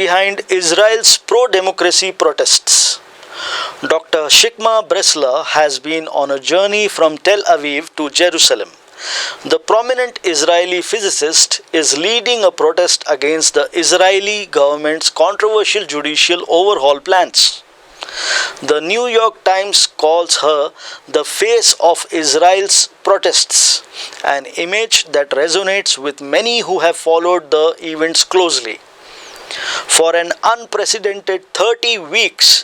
behind Israel's pro-democracy protests. Dr. Shikma Bressler has been on a journey from Tel Aviv to Jerusalem. The prominent Israeli physicist is leading a protest against the Israeli government's controversial judicial overhaul plans. The New York Times calls her the face of Israel's protests, an image that resonates with many who have followed the events closely. For an unprecedented 30 weeks,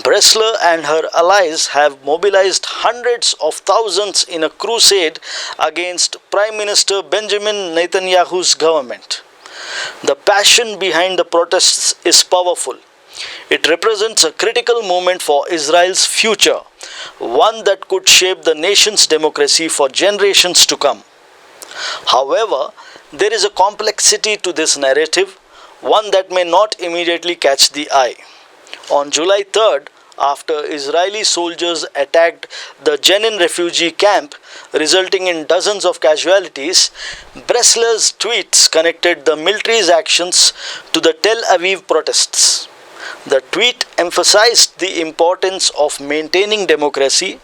Bressler and her allies have mobilized hundreds of thousands in a crusade against Prime Minister Benjamin Netanyahu's government. The passion behind the protests is powerful. It represents a critical moment for Israel's future, one that could shape the nation's democracy for generations to come. However, there is a complexity to this narrative, one that may not immediately catch the eye. On July 3rd, after Israeli soldiers attacked the Jenin refugee camp, resulting in dozens of casualties, Bressler's tweets connected the military's actions to the Tel Aviv protests. The tweet emphasized the importance of maintaining democracy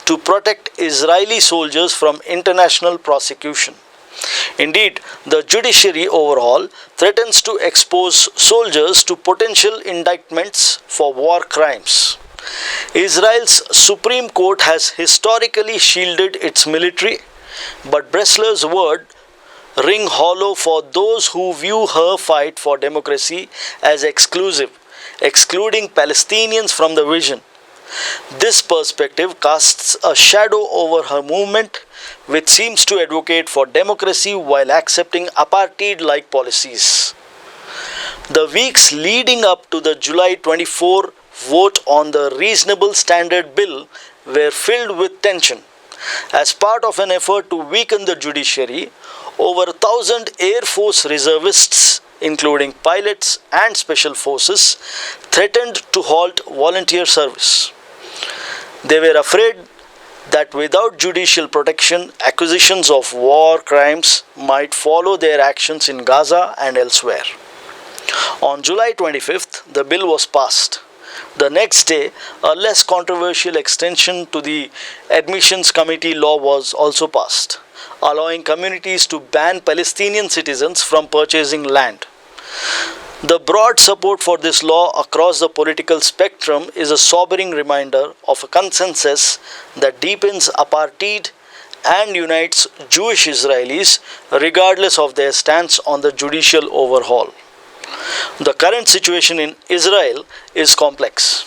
to protect Israeli soldiers from international prosecution. Indeed, the judiciary overhaul threatens to expose soldiers to potential indictments for war crimes. Israel's Supreme Court has historically shielded its military, but Bressler's words ring hollow for those who view her fight for democracy as exclusive, excluding Palestinians from the vision. This perspective casts a shadow over her movement, which seems to advocate for democracy while accepting apartheid-like policies. The weeks leading up to the July 24 vote on the Reasonable Standard Bill were filled with tension. As part of an effort to weaken the judiciary, over 1,000 Air Force reservists, including pilots and special forces, threatened to halt volunteer service. They were afraid that without judicial protection, accusations of war crimes might follow their actions in Gaza and elsewhere. On July 25th, the bill was passed. The next day, a less controversial extension to the Admissions Committee law was also passed, allowing communities to ban Palestinian citizens from purchasing land. The broad support for this law across the political spectrum is a sobering reminder of a consensus that deepens apartheid and unites Jewish Israelis regardless of their stance on the judicial overhaul. The current situation in Israel is complex.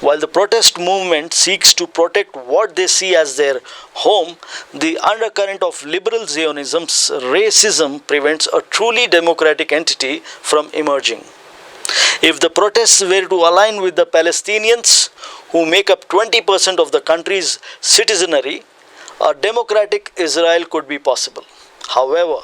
While the protest movement seeks to protect what they see as their home, the undercurrent of liberal Zionism's racism prevents a truly democratic entity from emerging. If the protests were to align with the Palestinians, who make up 20% of the country's citizenry, a democratic Israel could be possible. However,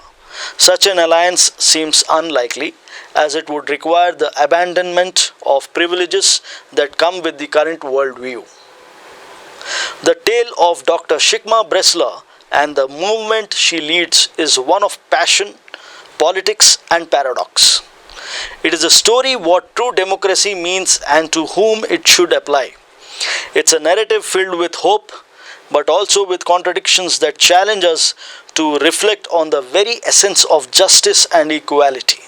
such an alliance seems unlikely, as it would require the abandonment of privileges that come with the current worldview. The tale of Dr. Shikma Bressler and the movement she leads is one of passion, politics, and paradox. It is a story what true democracy means and to whom it should apply. It's a narrative filled with hope, but also with contradictions that challenge us to reflect on the very essence of justice and equality.